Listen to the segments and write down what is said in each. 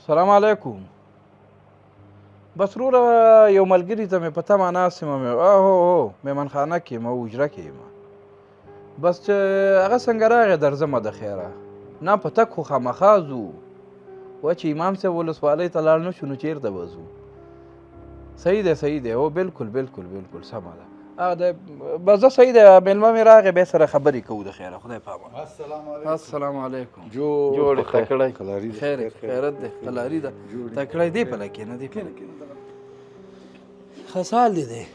سلام علیکم. بس وروره یو ملګري ته مې په تمه ناست یم هو مېمنخانه کې یم او حجره کې یم. بس چې هغه څنګه راغی درځمه د خیره نه په تګ خو خامخا ځو وایي چې امام صاحب ولسوالۍ ته لاړ نه شو نو چېرته به ځو. صحیح دی هو بالکل سمه ده. بس زه صحیح دی مېلمه مې راغی بیا سره خبرې کوو د خیره. خدای پامان. السلام علیکم. جوړ تکړی خیرت دی قلاري ده تکړی دی په لکې نه دی ښه سال دی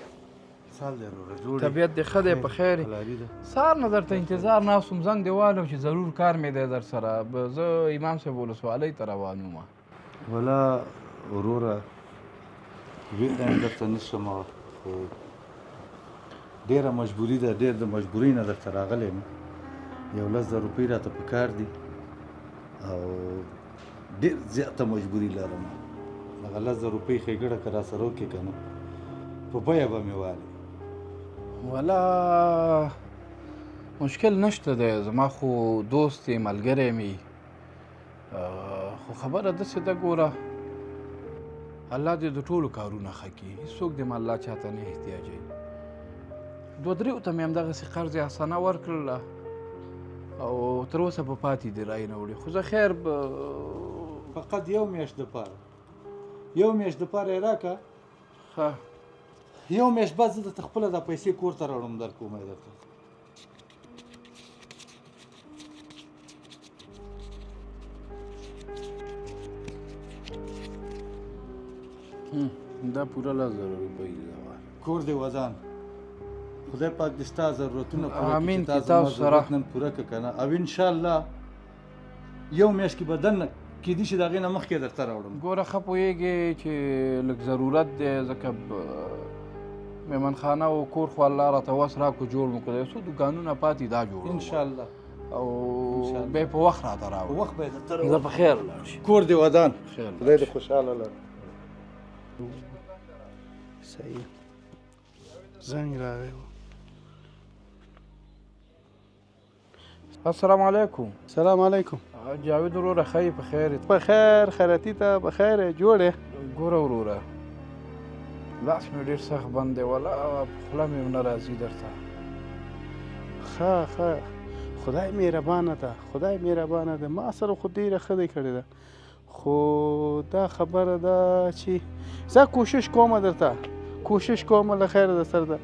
طبیعت دې ښه دی په خیر سهار نه درته انتظار ناست وم زنګ دې والو چې ضرور کار مې دی در سره زه امام صاحب ولسوالۍ ته روان وم. ولا وروره ویل درته نه شم خو ډېره مجبوري ده ډېر د مجبورۍ نه درته راغلی یم. 11,000 روپۍ راته پکار دي او ډېر زیاته مجبوري لرم. هغه 10,000 روپۍ ښېګړه که راسره وکړې که نه په بیه به مې والې. ولا مشکل نشته دی زما خو دوست یې ملګری مې خو خبره داسې ده ګوره الله دې د ټولو کارونه ښه کړي هېڅوک دې م الله چاته نه احتیاجوي. 2-3 ته مې همدغسې قرض حسنه ورکړله او تر اوسه په پاتې دي رای نه وړي خو زه خیر فقط یو میاشت دپاره یې راکړه ښه یو میاشت بعد زه درته خپله دا پیسې کور ته راوړم درکوم یې درته. دا پوره 10,000 روپۍ دي کور دې ودان خدای پاک دې ستا ضرورتونه امین کې تاسو سره نن پوره کړه که نه او انشاءالله یو میاشت کې به دننه کېدای شي د هغې نه مخکې درته راوړم. ګوره ښه پوهېږې چې لږ ضرورت دی ځکه مېمنخانه او کور خو الله راته وس راکړو جوړ مو کړو یو څو دوکانونه پاتې دا جوړو انشاءالله او بیا یې په وخت راته راوړو په وخت به یې درته زه په خیر لاړ شي کور دې ودان خدای دې خوشحاله لره. صحیح زنګ راغی. السلام علیکم. سلام علیکم. جاوید وروره ښه یې په خیر یې په خیر خیرتي ته په خیر یې جوړې. ګوره وروره لاس مې ډېر سخت بند دی ولا خوله مې نه راځي درته. ښه خدای مهربانه ده ما سره خو ډېره ښه دی کړې ده خو دا خبره ده چې زه کوشش کوم له خیره در سره ده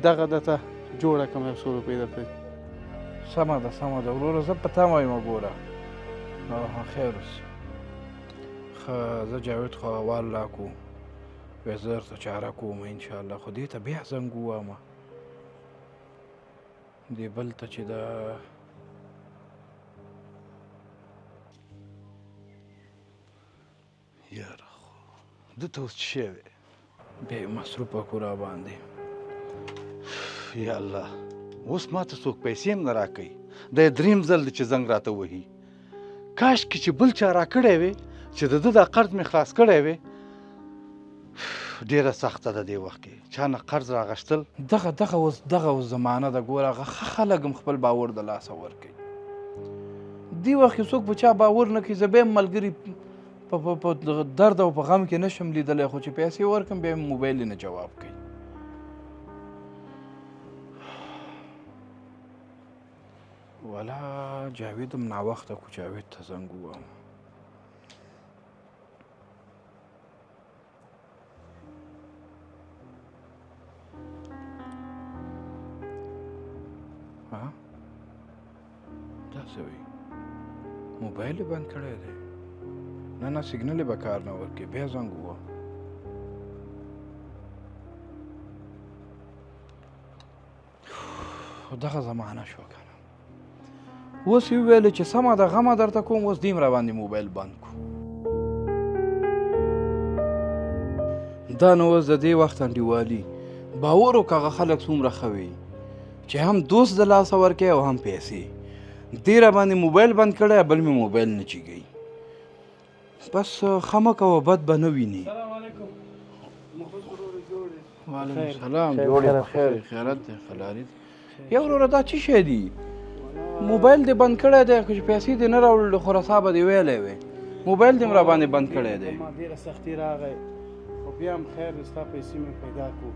دغه درته جوړه کړم 100 روپۍ درته. سمه ده وروره زه په تمه یم ګوره خیر اوسي. ښه زه جاوید خو احوال راکړو بیا زه درته چاره کوم انشاءالله خو دې ته بیا زنګ ووامه دې بل ته چې دا یاره خو دته اوس څه شوی بیا یې مصروفه کړو را باندې. یا الله اوس ماته څوک پیسې هم نه راکوي دا یې 3م ځل دی چې زنګ راته وهي. کاشکې چې بل چا راکړی وې چې د ده دا قرض مې خلاص کړی وې. ډېره سخته ده دې وخت کې چا نه قرض راغشتل. دغه اوس زمانه ده ګوره هغه ښه خلک هم خپل باور د لاسه ورکوي. دې وخت کې څوک په چا باور نه کوي. زه بیا هم ملګري په درد او په غم کې نشم لیدلی خو چې پیسې ورکړم بیا مې موبایل نه جواب کوي. ولا جاوید هم ناوخته کو جاوید ته زنګ ووهم. داسې وي موبایل یې بند کړی دی نه سیګنل یې به کار نه ورکوي بیا زنګ ووهم. خو دغه زمانه شوه که نه اوس یې وویلې چې سمه ده غمه درته کوم اوس دیم را باندې موبایل بند کړو. دا نو اوس د دې وخت انډیوالي باور وکړه هغه خلک څومره ښه وي چې هم دوست د لاسه ورکوي او هم پیسې. دې را باندې موبایل بند کړی بل مې موبایل نه چیږي. بس ښه مه کوه بد به نه ویني. وعلیکم السلام جوړې په خیر خیرت دی خلاري دی. یا وروره دا څه شی دی موبایل دې بند کړی دی که چې پیسې دې نه راوړلې خو رسا به دې ویلی وی. موبایل دې م راباندې بند کړی دی. ما ډېره سختي راغی خو بیا هم خیر دی ستا پیسې مې پیدا کړو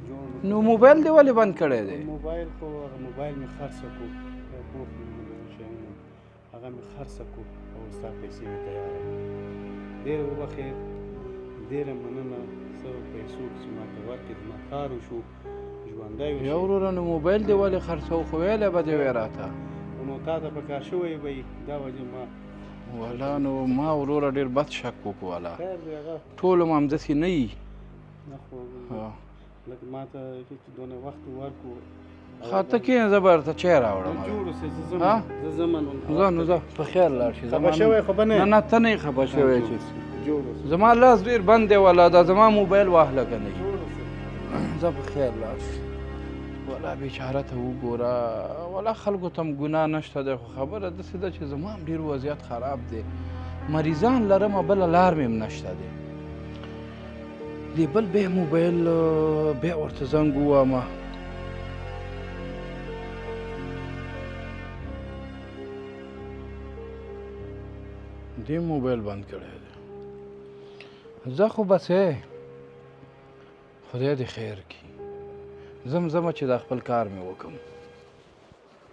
جوړ مې نو موبایل دې ولې بند کړی دی؟ موبایل خو هغه موبایل مې خرڅه کړو یو پوښ مې شیانو هغه مې خرڅه کړو او ستا پیسې مې تیاره ډېره وبخې ډېره مننه څه پیسو چې ماته ورکړې زما کار وشو ژوندی وشو. یا وروره نو موبایل دې ولې خرڅوو خو ویلی به دې وې راته. نو تا ته په کار شوی به وي دا وجه ما والا نو ما وروره ډېر بد شک وکړو والا. خیر دی هغه ټول هم همداسې نه وي. نه خو لکه ما ته چې دونه وخت ورکړو ښه ته کښېنه زه به درته چای راوړم. جوړ اوسې زه ها؟ ځم زه ځم نو ځه نو ځه په خیر لاړ شي. خفه شوی خو به نه نه نه ته نه یې خفه شوی چې جوړ اوسې زما لاس ډېر بند دی والا دا زما موبایل واخله که نه جوړ اوسې زه په خیر لاړ شي. والا بیچاره ته وګوره والا خلکو ته هم ګناه نشته دی خو خبره داسې ده چې زما هم ډېر وضعیت خراب دی مریضان لرمه بله لار مې هم نشته دی. دې بل بیا موبایل بیا ورته زنګ ووامه دې موبایل بند کړی دی. زه خو بس خدای دې خیر کړي ځم چې دا خپل کار مې وکړم.